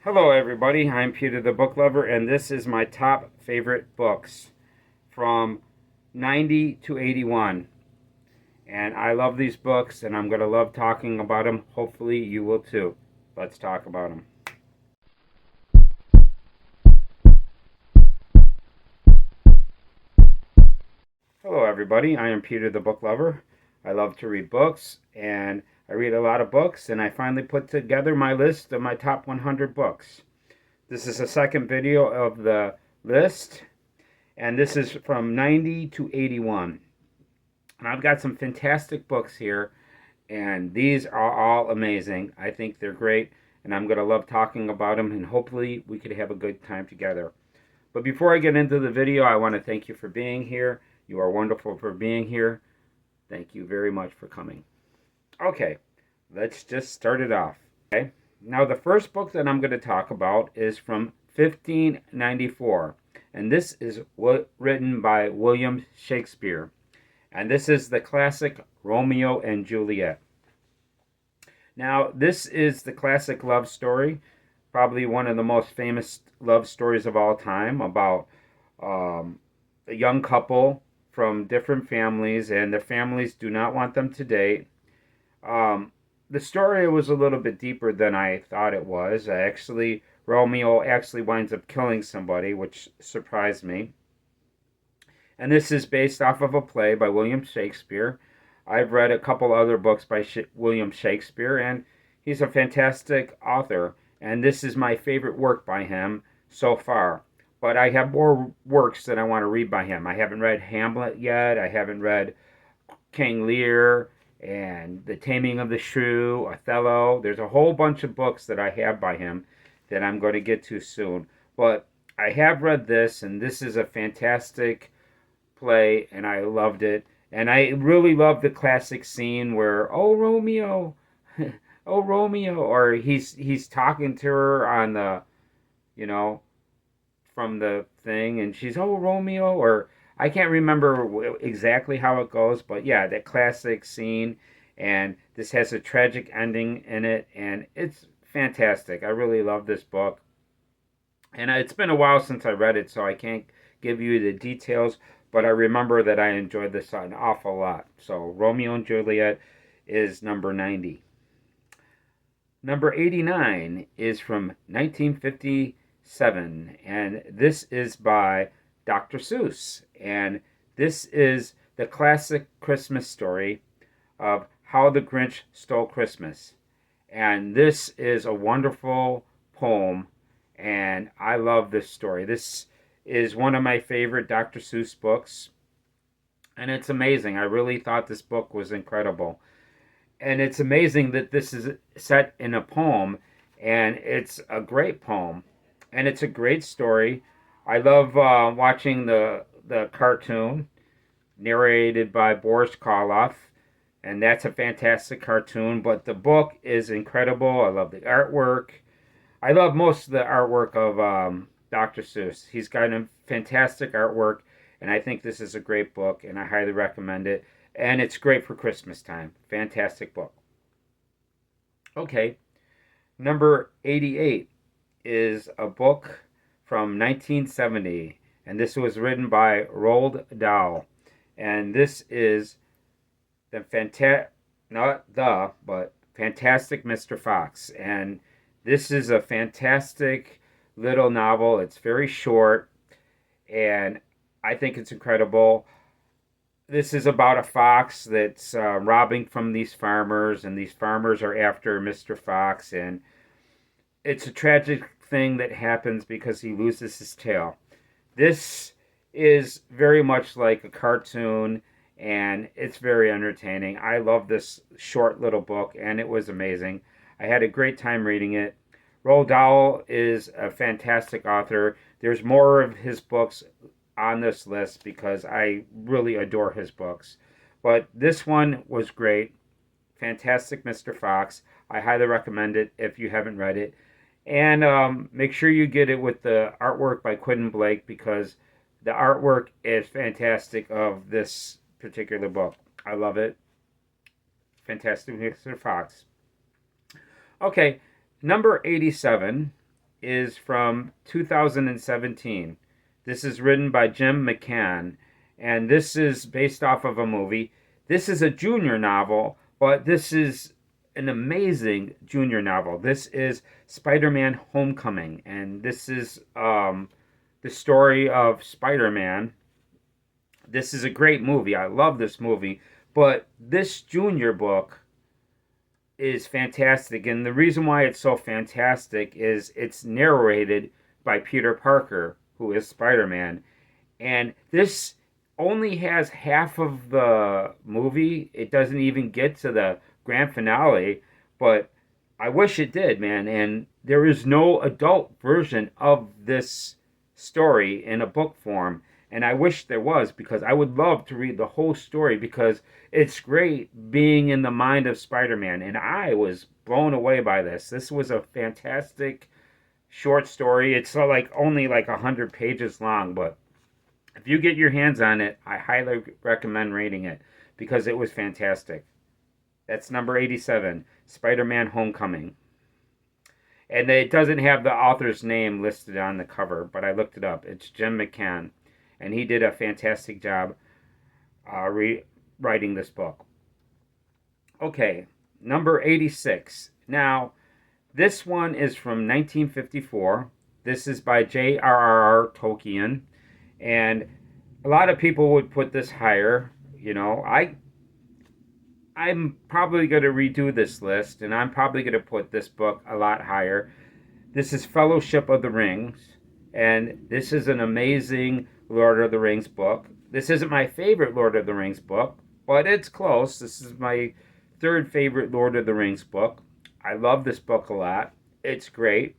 Hello, everybody. I'm Peter the Book Lover, and this is my top favorite books from 90 to 81. And I love these books, and I'm going to love talking about them. Hopefully, you will too. Let's talk about them. Hello, everybody. I am Peter the Book Lover. I love to read books, and I read a lot of books, and I finally put together my list of my top 100 books. This is the second video of the list, and this is from 90 to 81. And I've got some fantastic books here, and these are all amazing. I think they're great, and I'm going to love talking about them, and hopefully we could have a good time together. But before I get into the video, I want to thank you for being here. You are wonderful for being here. Thank you very much for coming. Okay, let's just start it off. Okay, now the first book that I'm going to talk about is from 1594, and this is written by William Shakespeare, and this is the classic Romeo and Juliet. Now, this is the classic love story, probably one of the most famous love stories of all time, about a young couple from different families, and their families do not want them to date. The story was a little bit deeper than I thought it was. Romeo actually winds up killing somebody, which surprised me. And this is based off of a play by William Shakespeare. I've read a couple other books by William Shakespeare, and he's a fantastic author. And this is my favorite work by him so far. But I have more works that I want to read by him. I haven't read Hamlet yet. I haven't read King Lear and The Taming of the Shrew, Othello. There's a whole bunch of books that I have by him that I'm going to get to soon. But I have read this, and this is a fantastic play, and I loved it. And I really love the classic scene where, oh, Romeo, oh, Romeo, or he's talking to her on the, you know, from the thing, and she's, oh, Romeo, or I can't remember exactly how it goes, but yeah, that classic scene, and this has a tragic ending in it, and it's fantastic. I really love this book, and it's been a while since I read it, so I can't give you the details, but I remember that I enjoyed this an awful lot. So Romeo and Juliet is number 90. Number 89 is from 1957, and this is by Dr. Seuss, and this is the classic Christmas story of How the Grinch Stole Christmas. And this is a wonderful poem, and I love this story. This is one of my favorite Dr. Seuss books, and it's amazing. I really thought this book was incredible. And it's amazing that this is set in a poem, and it's a great poem, and it's a great story. I love watching the cartoon narrated by Boris Karloff, and that's a fantastic cartoon. But the book is incredible. I love the artwork. I love most of the artwork of Dr. Seuss. He's got a fantastic artwork, and I think this is a great book, and I highly recommend it. And it's great for Christmas time. Fantastic book. Okay, number 88 is a book from 1970, and this was written by Roald Dahl. And this is Fantastic Mr. Fox. And this is a fantastic little novel. It's very short, and I think it's incredible. This is about a fox that's robbing from these farmers, and these farmers are after Mr. Fox, and it's a tragic thing that happens because he loses his tail. This is very much like a cartoon, and it's very entertaining. I love this short little book, and it was amazing. I had a great time reading it. Roald Dahl is a fantastic author. There's more of his books on this list because I really adore his books. But this one was great. Fantastic Mr. Fox. I highly recommend it if you haven't read it. And make sure you get it with the artwork by Quentin Blake, because the artwork is fantastic of this particular book. I love it. Fantastic Mr. Fox. Okay, number 87 is from 2017. This is written by Jim McCann, and this is based off of a movie. This is a junior novel, but this is an amazing junior novel. This is Spider-Man Homecoming, and this is the story of Spider-Man. This is a great movie. I love this movie, but this junior book is fantastic, and the reason why it's so fantastic is it's narrated by Peter Parker, who is Spider-Man, and this only has half of the movie. It doesn't even get to the grand finale, but I wish it did, man. And there is no adult version of this story in a book form, and I wish there was, because I would love to read the whole story, because it's great being in the mind of Spider-Man, and I was blown away by this. This was a fantastic short story. It's like only like 100 pages long, but if you get your hands on it, I highly recommend reading it because it was fantastic. That's number 87, Spider-Man Homecoming. And it doesn't have the author's name listed on the cover, but I looked it up. It's Jim McCann, and he did a fantastic job writing this book. Okay, number 86. Now, this one is from 1954. This is by J.R.R. Tolkien, and a lot of people would put this higher. You know, I'm probably going to redo this list, and I'm probably going to put this book a lot higher. This is Fellowship of the Rings, and this is an amazing Lord of the Rings book. This isn't my favorite Lord of the Rings book, but it's close. This is my third favorite Lord of the Rings book. I love this book a lot. It's great.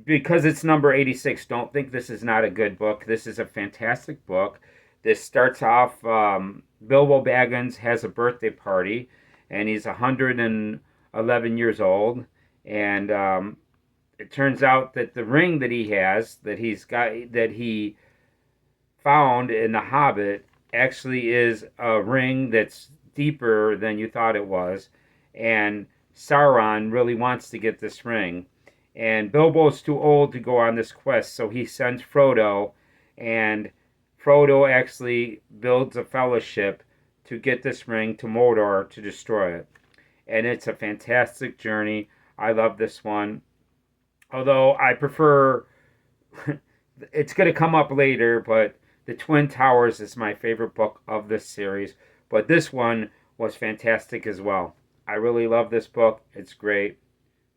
Because it's number 86, don't think this is not a good book. This is a fantastic book. This starts off, Bilbo Baggins has a birthday party, and he's 111 years old, and it turns out that the ring that he has, that he found in The Hobbit, actually is a ring that's deeper than you thought it was, and Sauron really wants to get this ring, and Bilbo's too old to go on this quest, so he sends Frodo, and Frodo actually builds a fellowship to get this ring to Mordor to destroy it. And it's a fantastic journey. I love this one. Although I prefer, it's going to come up later, but The Twin Towers is my favorite book of this series. But this one was fantastic as well. I really love this book. It's great.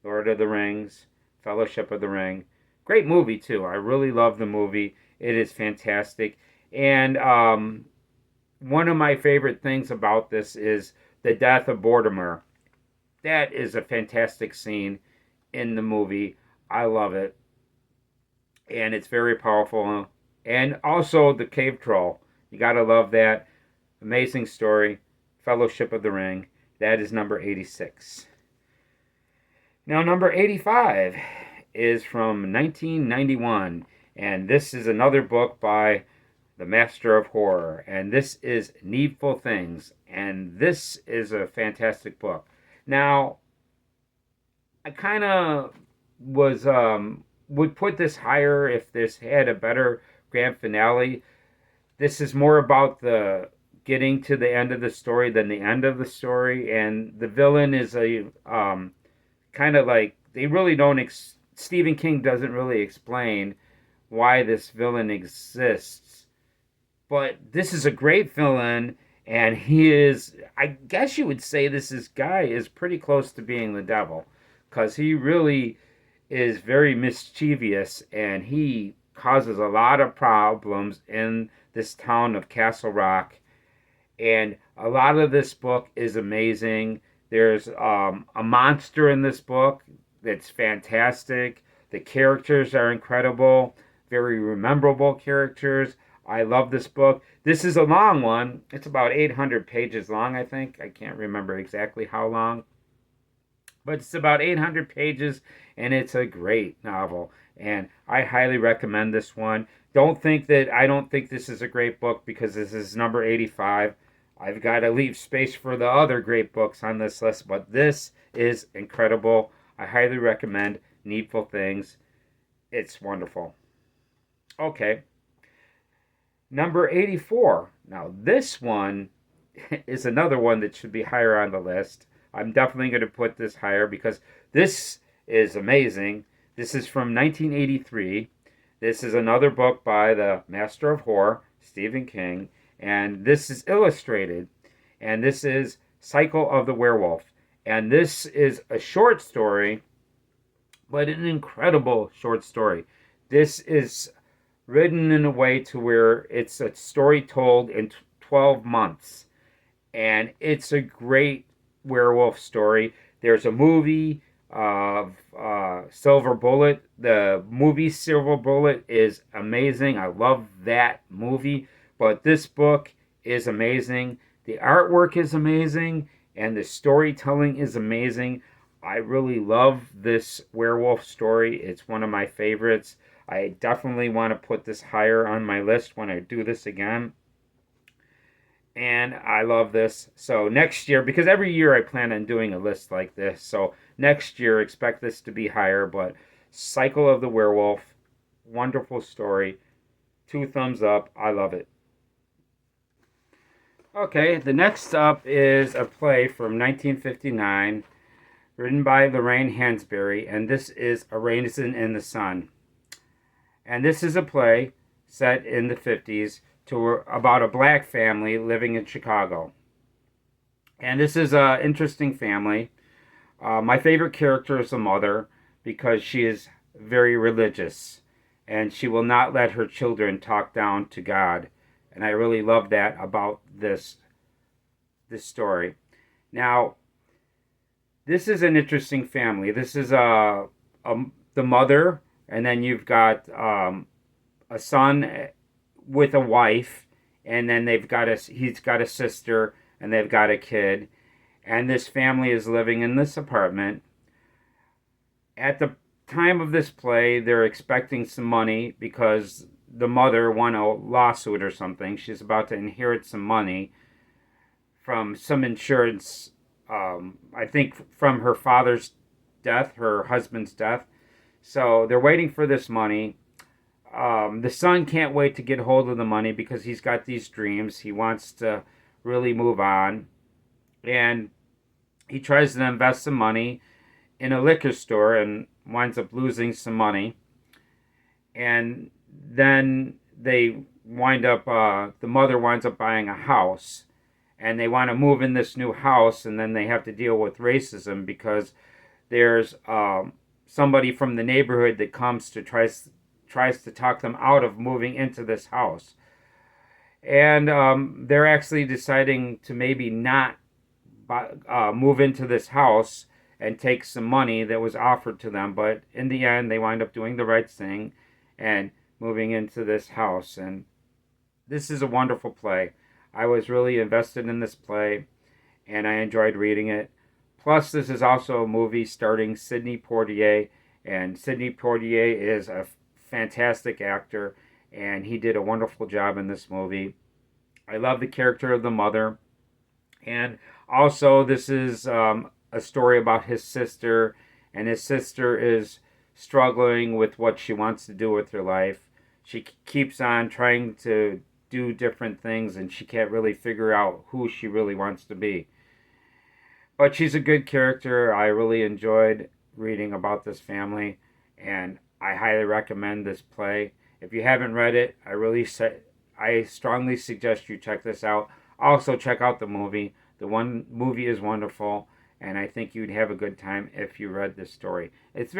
Lord of the Rings, Fellowship of the Ring. Great movie, too. I really love the movie. It is fantastic. And one of my favorite things about this is the death of Boromir. That is a fantastic scene in the movie. I love it. And it's very powerful. And also the cave troll. You gotta love that. Amazing story. Fellowship of the Ring. That is number 86. Now, number 85 is from 1991. And this is another book by the Master of Horror, and this is Needful Things, and this is a fantastic book. Now, I kind of would put this higher if this had a better grand finale. This is more about the getting to the end of the story than the end of the story, and the villain is a kind of like, they really don't Stephen King doesn't really explain why this villain exists. But this is a great villain, and he is, I guess you would say this guy is pretty close to being the devil, because he really is very mischievous, and he causes a lot of problems in this town of Castle Rock, and a lot of this book is amazing. There's a monster in this book that's fantastic. The characters are incredible, very memorable characters. I love this book. This is a long one. It's about 800 pages long, I think. I can't remember exactly how long. But it's about 800 pages, and it's a great novel. And I highly recommend this one. I don't think this is a great book because this is number 85. I've got to leave space for the other great books on this list, but this is incredible. I highly recommend Needful Things. It's wonderful. Okay, number 84. Now, this one is another one that should be higher on the list. I'm definitely going to put this higher because this is amazing. This is from 1983. This is another book by the master of horror, Stephen King, and this is illustrated. And this is Cycle of the Werewolf. And this is a short story, but an incredible short story. This is written in a way to where it's a story told in 12 months. And it's a great werewolf story. There's a movie of Silver Bullet. The movie Silver Bullet is amazing. I love that movie. But this book is amazing. The artwork is amazing. And the storytelling is amazing. I really love this werewolf story. It's one of my favorites. I definitely want to put this higher on my list when I do this again. And I love this. So next year, because every year I plan on doing a list like this, so next year expect this to be higher. But Cycle of the Werewolf, wonderful story. 2 thumbs up. I love it. Okay, the next up is a play from 1959, written by Lorraine Hansberry, and this is A Raisin in the Sun. And this is a play set in the 50s about a black family living in Chicago. And this is an interesting family. My favorite character is the mother because she is very religious and she will not let her children talk down to God. And I really love that about this story. Now, this is an interesting family. This is the mother, and then you've got a son with a wife, and then he's got a sister, and they've got a kid, and this family is living in this apartment. At the time of this play, they're expecting some money because the mother won a lawsuit or something. She's about to inherit some money from some insurance, I think from her father's death, her husband's death. So they're waiting for this money. The son can't wait to get hold of the money because he's got these dreams. He wants to really move on. And he tries to invest some money in a liquor store and winds up losing some money. And then the mother winds up buying a house. And they want to move in this new house, and then they have to deal with racism because there's somebody from the neighborhood that comes to tries to talk them out of moving into this house. And they're actually deciding to maybe not move into this house and take some money that was offered to them. But in the end, they wind up doing the right thing and moving into this house. And this is a wonderful play. I was really invested in this play, and I enjoyed reading it. Plus, this is also a movie starring Sidney Poitier, and Sidney Poitier is a fantastic actor, and he did a wonderful job in this movie. I love the character of the mother, and also this is a story about his sister, and his sister is struggling with what she wants to do with her life. She keeps on trying to do different things, and she can't really figure out who she really wants to be. But she's a good character. I really enjoyed reading about this family, and I highly recommend this play. If you haven't read it, I strongly suggest you check this out. Also, check out the movie. The movie is wonderful, and I think you'd have a good time if you read this story. It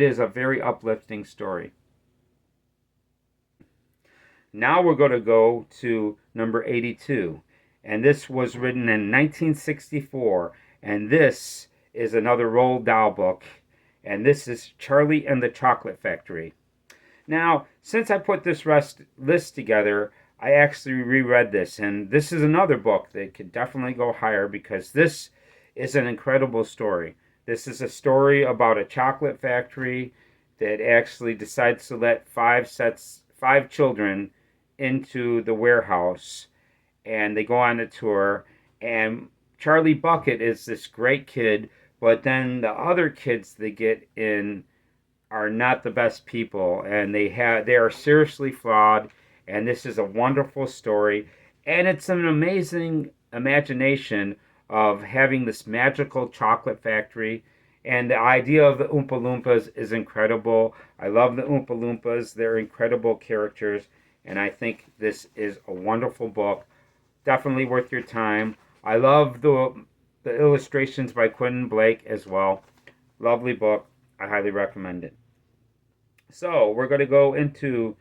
is a very uplifting story. Now we're going to go to number 82. And this was written in 1964. And this is another Roald Dahl book. And this is Charlie and the Chocolate Factory. Now, since I put this list together, I actually reread this. And this is another book that could definitely go higher because this is an incredible story. This is a story about a chocolate factory that actually decides to let five children into the warehouse, and they go on a tour, and Charlie Bucket is this great kid, but then the other kids that get in are not the best people, and they are seriously flawed. And this is a wonderful story, and it's an amazing imagination of having this magical chocolate factory. And the idea of the Oompa Loompas is incredible. I love the Oompa Loompas. They're incredible characters, and I think this is a wonderful book. Definitely worth your time. I love the illustrations by Quentin Blake as well. Lovely book. I highly recommend it. So we're going to go into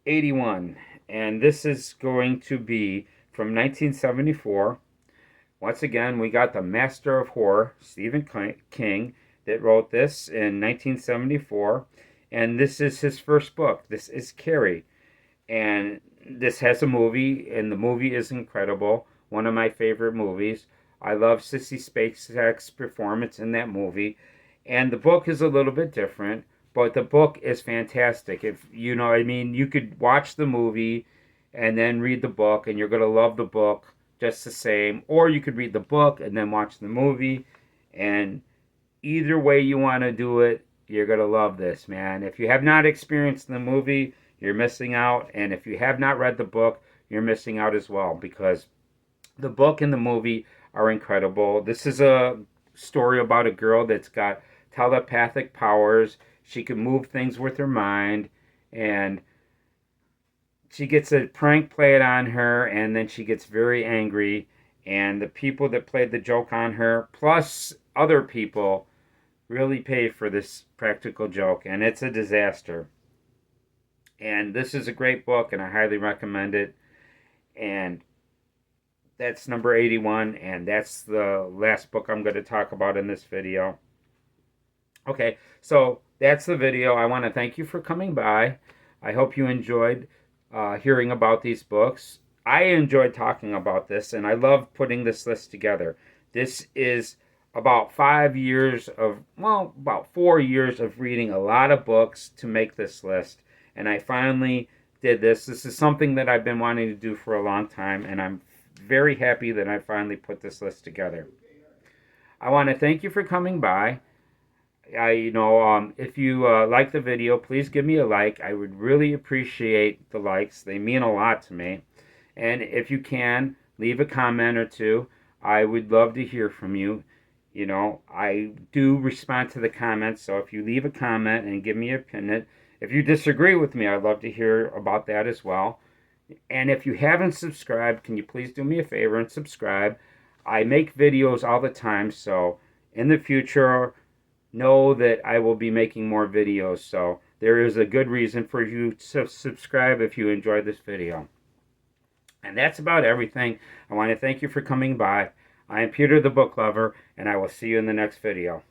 81, and this is going to be from 1974. Once again, we got the master of horror, Stephen King, that wrote this in 1974, and this is his first book. This is Carrie, and this has a movie, and the movie is incredible. One of my favorite movies. I love Sissy Spacek's performance in that movie, and the book is a little bit different, but the book is fantastic. If you know, I mean, you could watch the movie and then read the book, and you're gonna love the book just the same. Or you could read the book and then watch the movie, and either way you want to do it, you're gonna love this, man. If you have not experienced the movie, you're missing out, and if you have not read the book, you're missing out as well, because the book and the movie are incredible. This is a story about a girl that's got telepathic powers. She can move things with her mind, and she gets a prank played on her, and then she gets very angry. And the people that played the joke on her, plus other people, really pay for this practical joke, and it's a disaster. And this is a great book, and I highly recommend it. And that's number 81, and that's the last book I'm going to talk about in this video. Okay, so that's the video. I want to thank you for coming by. I hope you enjoyed hearing about these books. I enjoyed talking about this, and I love putting this list together. This is about 5 years of, well, about 4 years of reading a lot of books to make this list, and I finally did this. This is something that I've been wanting to do for a long time, and I'm very happy that I finally put this list together. I want to thank you for coming by. If you like the video, please give me a like. I would really appreciate the likes. They mean a lot to me. And if you can, leave a comment or two. I would love to hear from you. You know, I do respond to the comments, so if you leave a comment and give me an opinion, if you disagree with me, I'd love to hear about that as well. And if you haven't subscribed, can you please do me a favor and subscribe? I make videos all the time, so in the future, know that I will be making more videos. So there is a good reason for you to subscribe if you enjoyed this video. And that's about everything. I want to thank you for coming by. I am Peter the Book Lover, and I will see you in the next video.